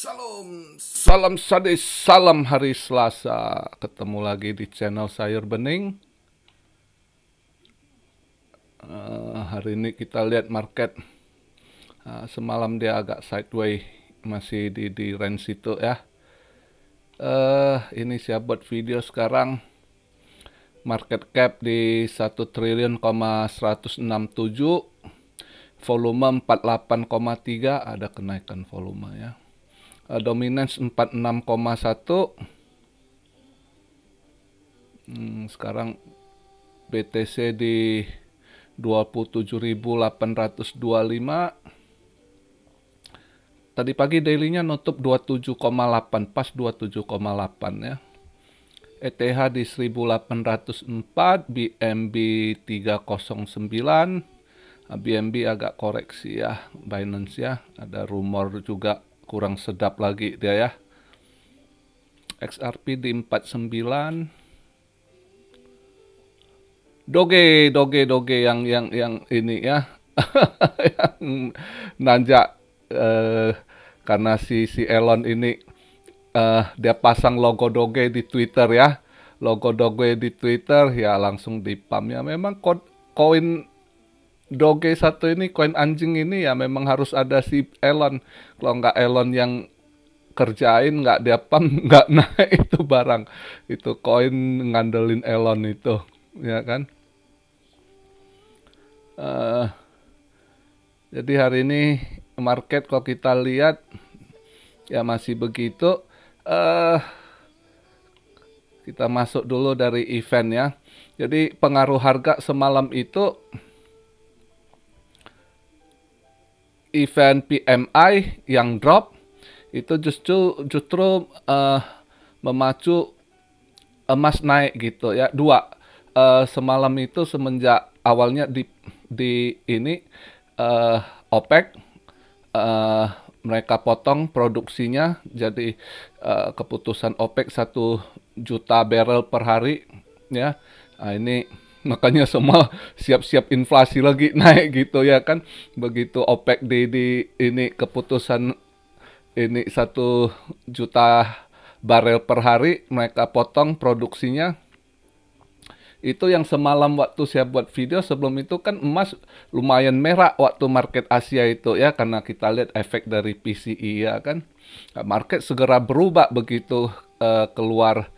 Salam sadis, salam hari Selasa. Ketemu lagi di channel Sayur Bening. Hari ini kita lihat market. Semalam dia agak sideways, masih di range itu ya. Ini saya buat video sekarang. Market cap di 1.167.000.000, volume 48,3, ada kenaikan volume ya. Dominance 46,1. Sekarang BTC di 27.825. Tadi pagi dailynya nutup 27,8, pas 27,8 ya. ETH di 1804, BNB 309. BNB agak koreksi ya, Binance ya. Ada rumor juga kurang sedap lagi dia ya. XRP di 49. Doge yang ini ya. Yang nanjak karena si Elon ini dia pasang logo Doge di Twitter ya. Logo Doge di Twitter ya langsung di-pump ya. Memang koin Doge satu ini, koin anjing ini ya memang harus ada si Elon. Kalau nggak Elon yang kerjain, nggak dia pump, nggak naik itu barang. Itu koin ngandelin Elon itu, ya kan? Jadi hari ini market kalau kita lihat ya masih begitu. Kita masuk dulu dari event ya. Jadi pengaruh harga semalam itu event PMI yang drop itu justru memacu emas naik gitu ya. Semalam itu semenjak awalnya di ini OPEC mereka potong produksinya, jadi keputusan OPEC 1 juta barrel per hari ya. Nah, ini makanya semua siap-siap inflasi lagi naik gitu ya kan. Begitu OPEC di ini keputusan ini 1 juta barel per hari mereka potong produksinya. Itu yang semalam waktu saya buat video sebelum itu kan emas lumayan merah waktu market Asia itu ya, karena kita lihat efek dari PCE ya kan. Market segera berubah begitu keluar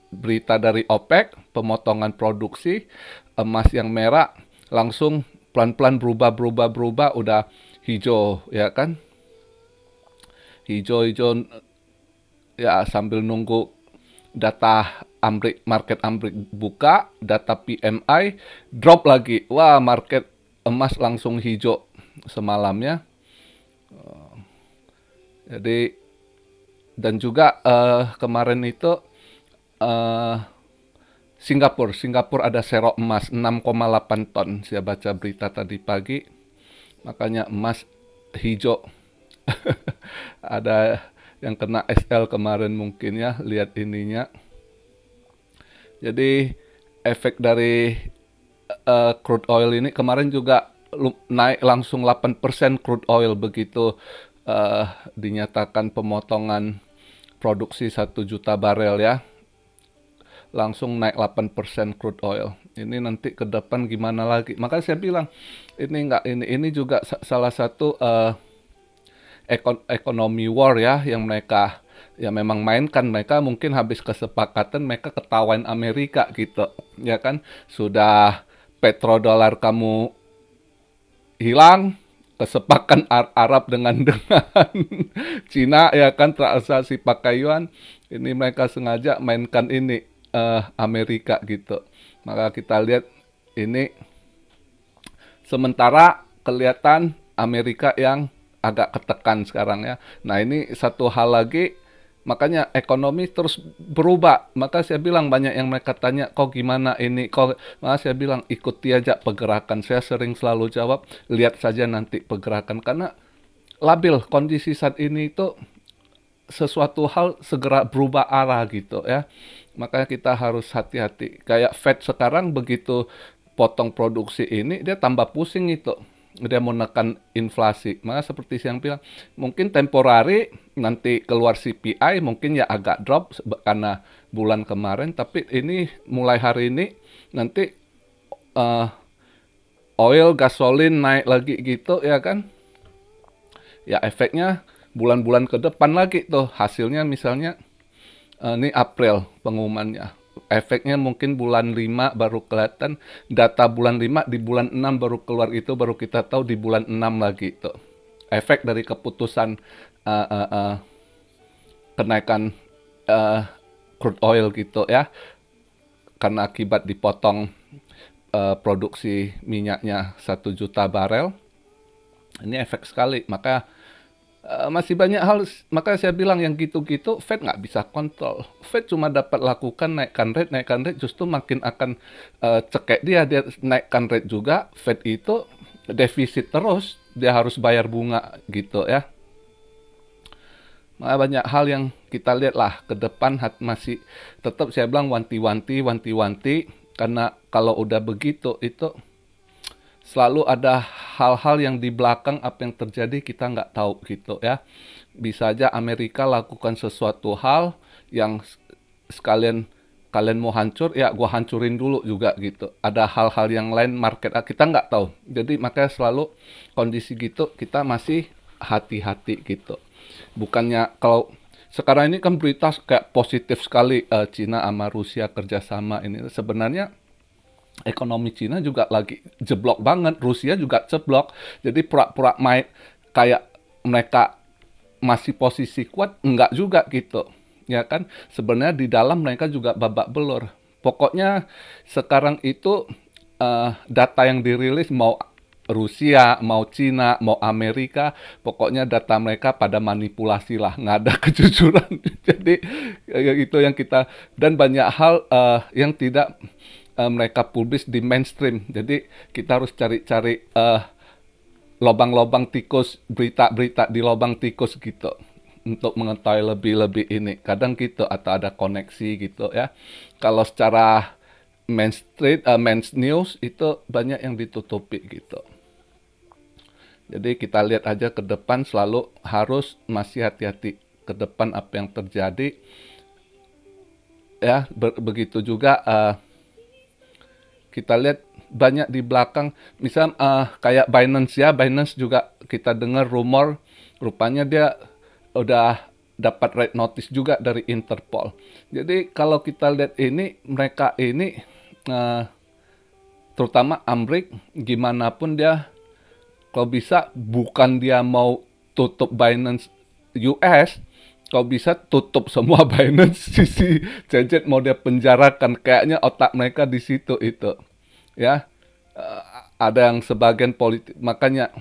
berita dari OPEC, pemotongan produksi, emas yang merah langsung pelan-pelan berubah, udah hijau ya kan. Hijau ya sambil nunggu data market Amrik buka, data PMI drop lagi. Wah, market emas langsung hijau semalamnya. Jadi dan juga kemarin itu Singapura ada serok emas 6,8 ton. Saya baca berita tadi pagi. Makanya emas hijau. Ada yang kena SL kemarin mungkin ya, lihat ininya. Jadi efek dari crude oil ini kemarin juga naik langsung 8% crude oil begitu dinyatakan pemotongan produksi 1 juta barel ya. Langsung naik 8% crude oil. Ini nanti ke depan gimana lagi? Makanya saya bilang ini juga salah satu ekonomi war ya yang mereka ya memang mainkan. Mereka mungkin habis kesepakatan mereka ketawain Amerika gitu ya kan. Sudah petrodolar kamu hilang, kesepakatan Arab dengan Cina ya kan, transaksi pakai yuan. Ini mereka sengaja mainkan ini Amerika gitu. Maka kita lihat ini sementara kelihatan Amerika yang agak ketekan sekarang ya. Nah, ini satu hal lagi, makanya ekonomi terus berubah. Maka saya bilang banyak yang mereka tanya, kok gimana ini? Maka saya bilang ikuti aja pergerakan. Saya sering selalu jawab, lihat saja nanti pergerakan. Karena labil kondisi saat ini itu sesuatu hal segera berubah arah gitu ya. Makanya kita harus hati-hati. Kayak Fed sekarang begitu potong produksi ini, dia tambah pusing itu. dia mau menekan inflasi. Maka seperti yang bilang, mungkin temporary nanti keluar CPI mungkin ya agak drop karena bulan kemarin, tapi ini mulai hari ini nanti eh, oil, gasolin naik lagi gitu ya kan. Ya efeknya bulan-bulan ke depan lagi tuh hasilnya misalnya ini April pengumumannya. Efeknya mungkin bulan 5 baru kelihatan, data bulan 5 di bulan 6 baru keluar, itu baru kita tahu di bulan 6 lagi tuh. Efek dari keputusan uh, uh, uh, kenaikan uh, crude oil gitu ya. Karena akibat dipotong produksi minyaknya 1 juta barel. Ini efek sekali, maka masih banyak hal, maka saya bilang yang gitu-gitu Fed nggak bisa kontrol. Fed cuma dapat lakukan naikkan rate, justru makin akan cekek dia naikkan rate juga. Fed itu defisit terus, dia harus bayar bunga gitu ya. Maka banyak hal yang kita lihat lah ke depan masih tetap saya bilang wanti-wanti, karena kalau udah begitu itu selalu ada hal-hal yang di belakang apa yang terjadi kita nggak tahu gitu ya. Bisa aja Amerika lakukan sesuatu hal yang sekalian kalian mau hancur, ya gua hancurin dulu juga gitu. Ada hal-hal yang lain market kita nggak tahu. Jadi makanya selalu kondisi gitu kita masih hati-hati gitu. Bukannya kalau sekarang ini kan berita kayak positif sekali, Cina sama Rusia kerjasama ini. Sebenarnya ekonomi Cina juga lagi jeblok banget, Rusia juga jeblok. Jadi pura-pura main kayak mereka masih posisi kuat, enggak juga gitu. Ya kan? Sebenarnya di dalam mereka juga babak belur. Pokoknya sekarang itu data yang dirilis mau Rusia, mau Cina, mau Amerika, pokoknya data mereka pada manipulasi lah, nggak ada kejujuran. Jadi itu yang kita, dan banyak hal yang tidak mereka publish di mainstream. Jadi kita harus cari-cari lobang-lobang tikus, berita-berita di lobang tikus gitu untuk mengetahui lebih-lebih ini. Kadang gitu atau ada koneksi gitu ya. Kalau secara mainstream, main news itu banyak yang ditutupi gitu. Jadi kita lihat aja ke depan, selalu harus masih hati-hati ke depan apa yang terjadi. Ya, begitu juga kita lihat banyak di belakang, misal kayak Binance ya, Binance juga kita dengar rumor, rupanya dia udah dapat red notice juga dari Interpol. Jadi kalau kita lihat ini, mereka ini terutama Amrik, gimana pun dia kalau bisa bukan dia mau tutup Binance US, kalau bisa tutup semua Binance, sisi Cecet mau dia penjarakan, kayaknya otak mereka di situ itu ya. Ada yang sebagian politik, makanya.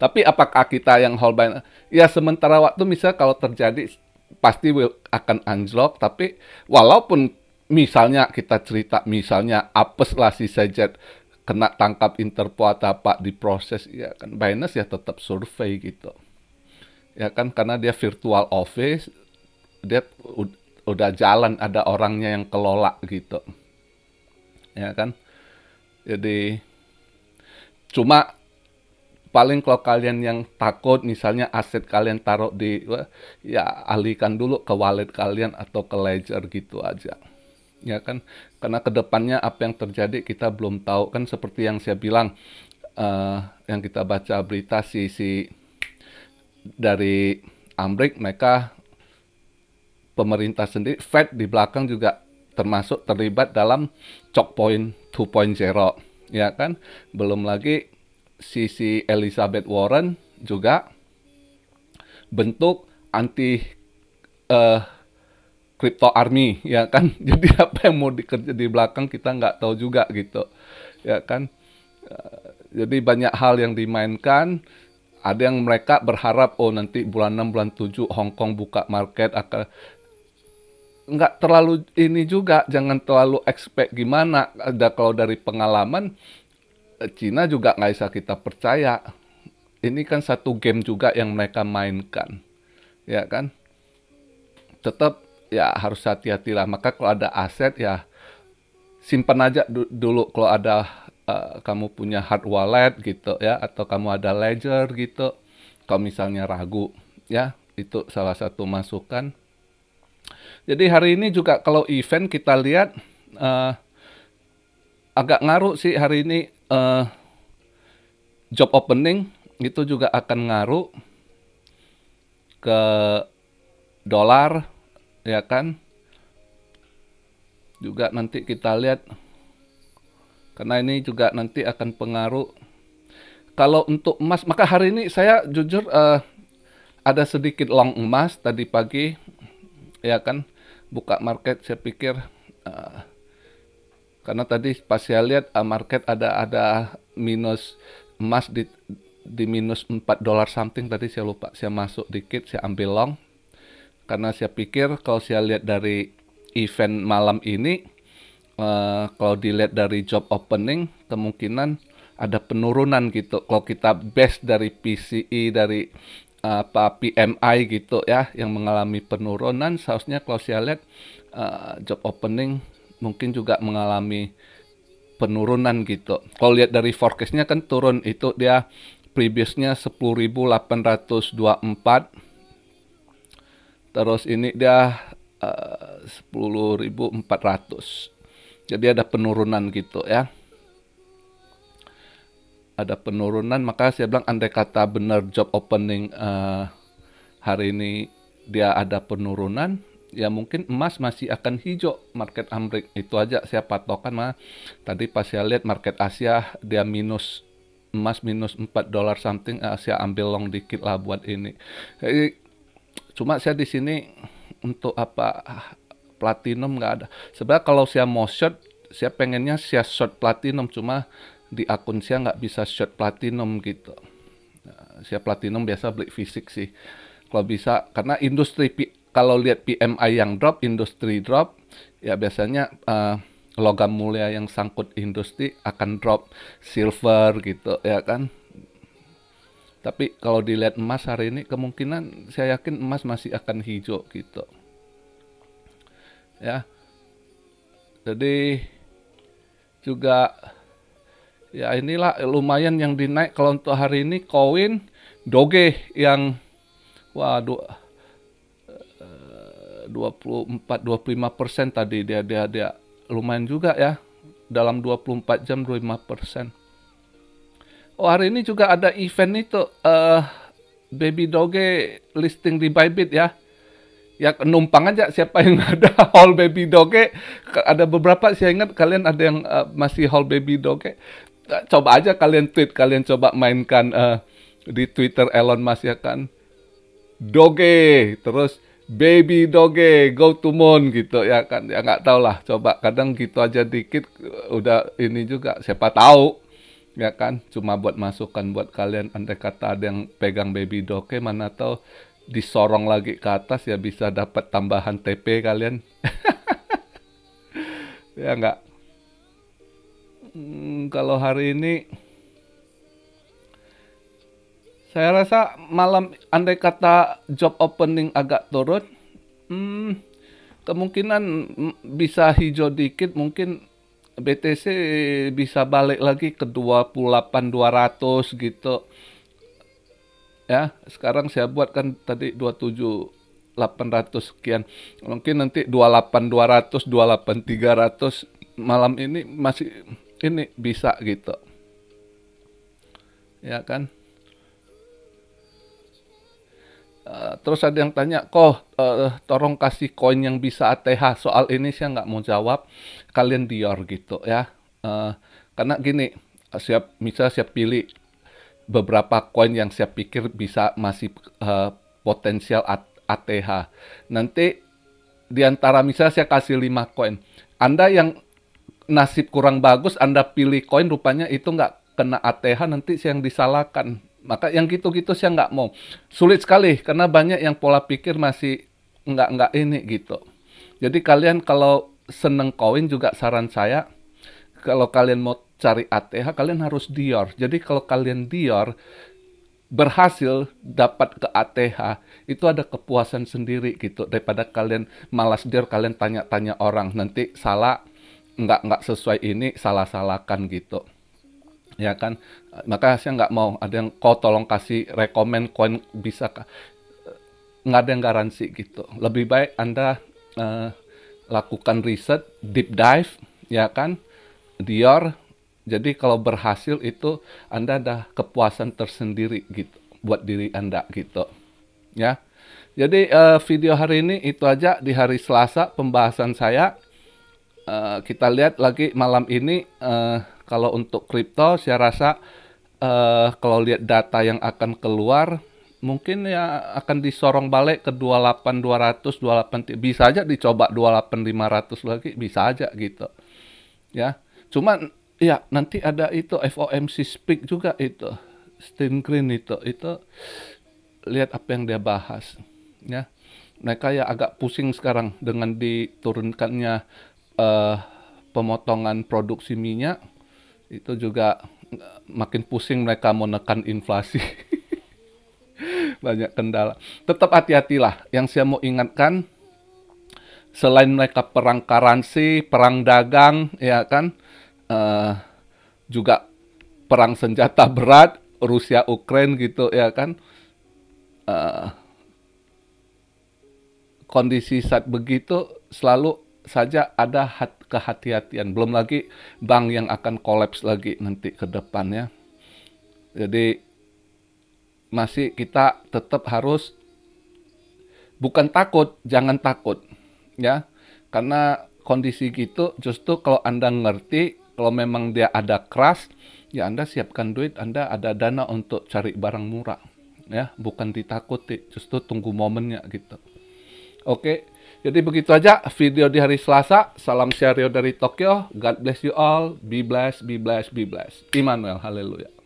Tapi apakah kita yang hold Binance ya sementara waktu, misal kalau terjadi pasti akan anjlok. Tapi walaupun misalnya kita cerita misalnya apes lah si Cecet kena tangkap Interpol atau apa diproses, ya kan Binance ya tetap survei gitu. Ya kan, karena dia virtual office, dia udah jalan, ada orangnya yang kelola gitu. Ya kan? Jadi cuma paling kalau kalian yang takut misalnya aset kalian taruh di, ya alihkan dulu ke wallet kalian atau ke ledger gitu aja. Ya kan? Karena kedepannya apa yang terjadi kita belum tahu kan, seperti yang saya bilang, yang kita baca berita si dari Amrik, mereka pemerintah sendiri, Fed di belakang juga termasuk terlibat dalam choke point 2.0, ya kan? Belum lagi si Elizabeth Warren juga bentuk anti crypto army, ya kan? Jadi apa yang mau dikerja di belakang kita nggak tahu juga gitu, ya kan? Jadi banyak hal yang dimainkan. Ada yang mereka berharap, oh nanti bulan 6, bulan 7 Hong Kong buka market akan, nggak terlalu ini juga, jangan terlalu expect gimana. Ada kalau dari pengalaman, Cina juga nggak bisa kita percaya. Ini kan satu game juga yang mereka mainkan, ya kan? Tetap ya harus hati-hati lah. Maka kalau ada aset ya simpan aja dulu. Kalau ada kamu punya hard wallet gitu ya, atau kamu ada ledger gitu. Kalau misalnya ragu, ya itu salah satu masukan. Jadi hari ini juga kalau event kita lihat agak ngaruh sih hari ini, job opening itu juga akan ngaruh ke dolar, ya kan? Juga nanti kita lihat, karena ini juga nanti akan pengaruh. Kalau untuk emas, maka hari ini saya jujur ada sedikit long emas tadi pagi, ya kan? Buka market saya pikir, karena tadi pas saya lihat market ada minus emas di minus 4 dolar something, tadi saya lupa, saya masuk dikit, saya ambil long. Karena saya pikir kalau saya lihat dari event malam ini, kalau dilihat dari job opening, kemungkinan ada penurunan gitu. Kalau kita base dari PCE, dari PMI gitu ya, yang mengalami penurunan, seharusnya kalau saya lihat job opening mungkin juga mengalami penurunan gitu. Kalau lihat dari forecastnya kan turun, itu dia previousnya 10.824. Terus ini dia 10.400. Jadi ada penurunan gitu ya. Ada penurunan, maka saya bilang andai kata benar job opening hari ini dia ada penurunan, ya mungkin emas masih akan hijau market Amrik. Itu aja saya patokan mah. Tadi pas saya lihat market Asia dia minus, emas minus 4 dolar something, saya ambil long dikit lah buat ini. Jadi, cuma saya di sini untuk apa platinum nggak ada. Sebenarnya kalau saya mau short, saya pengennya saya short platinum, cuma di akun saya nggak bisa short platinum gitu. Nah, saya platinum biasa beli fisik sih. Kalau bisa, karena industri kalau lihat PMI yang drop, industri drop, ya biasanya logam mulia yang sangkut industri akan drop, silver gitu ya kan. Tapi kalau dilihat emas hari ini, kemungkinan saya yakin emas masih akan hijau gitu. Ya. Jadi juga ya inilah lumayan yang dinaik. Kalau untuk hari ini koin Doge yang waduh 24-25% tadi dia lumayan juga ya. Dalam 24 jam 25%. Oh, hari ini juga ada event itu, Baby Doge listing di Bybit ya. Ya numpang aja siapa yang ada hold Baby Doge. Ada beberapa saya ingat kalian ada yang masih hold Baby Doge. Coba aja kalian tweet, kalian coba mainkan di Twitter Elon Musk ya kan. Doge, terus Baby Doge, go to moon gitu ya kan. Ya nggak tahu lah, coba kadang gitu aja dikit udah ini juga, siapa tahu. Ya kan, cuma buat masukan buat kalian, andai kata ada yang pegang Baby Doge, mana tahu disorong lagi ke atas ya bisa dapat tambahan TP kalian. Ya enggak. Kalau hari ini saya rasa malam andai kata job opening agak turun, kemungkinan bisa hijau dikit, mungkin BTC bisa balik lagi ke 28.200 gitu. Ya, sekarang saya buat kan tadi 27.800 sekian. Mungkin nanti 28.200, 28.300 malam ini masih ini bisa gitu. Ya kan? Terus ada yang tanya, kok tolong kasih koin yang bisa ATH. Soal ini saya nggak mau jawab, kalian Dior gitu ya. Karena gini, misalnya saya pilih beberapa koin yang saya pikir bisa masih potensial ATH. Nanti diantara misalnya saya kasih 5 koin, Anda yang nasib kurang bagus, Anda pilih koin rupanya itu nggak kena ATH, nanti saya yang disalahkan. Maka yang gitu-gitu saya nggak mau. Sulit sekali, karena banyak yang pola pikir masih nggak ini gitu. Jadi kalian kalau seneng koin juga saran saya, kalau kalian mau cari ATH, kalian harus Dior. Jadi kalau kalian Dior berhasil dapat ke ATH, itu ada kepuasan sendiri gitu. Daripada kalian malas Dior, kalian tanya-tanya orang, nanti salah, nggak sesuai ini, salah-salahkan gitu. ya kan. Maka saya nggak mau ada yang kau tolong kasih rekomen koin bisa nggak ada yang garansi gitu. Lebih baik Anda lakukan riset, deep dive, ya kan, Dior. Jadi kalau berhasil itu Anda ada kepuasan tersendiri gitu buat diri Anda gitu, ya. Jadi video hari ini itu aja di hari Selasa pembahasan saya. Kita lihat lagi malam ini kalau untuk kripto saya rasa kalau lihat data yang akan keluar mungkin ya akan disorong balik ke 28.200, 28, bisa aja dicoba 28.500 lagi, bisa aja gitu. Ya. Cuman ya nanti ada itu FOMC speak juga itu. Steve Green itu lihat apa yang dia bahas, ya. Mereka ya agak pusing sekarang dengan diturunkannya pemotongan produksi minyak, itu juga makin pusing mereka mau menekan inflasi. Banyak kendala. Tetap hati-hatilah. Yang saya mau ingatkan, selain mereka perang currency, perang dagang, ya kan, juga perang senjata berat, Rusia Ukraine gitu, ya kan. Kondisi saat begitu selalu saja ada kehati-hatian. Belum lagi bank yang akan kolaps lagi nanti ke depannya. Jadi masih kita tetap harus bukan takut, jangan takut, ya. Karena kondisi gitu justru kalau Anda ngerti, kalau memang dia ada crash, ya Anda siapkan duit, Anda ada dana untuk cari barang murah, ya. Bukan ditakuti, justru tunggu momennya gitu. Oke, jadi begitu aja video di hari Selasa. Salam Syariah dari Tokyo. God bless you all. Be blessed, be blessed, be blessed. Immanuel, haleluya.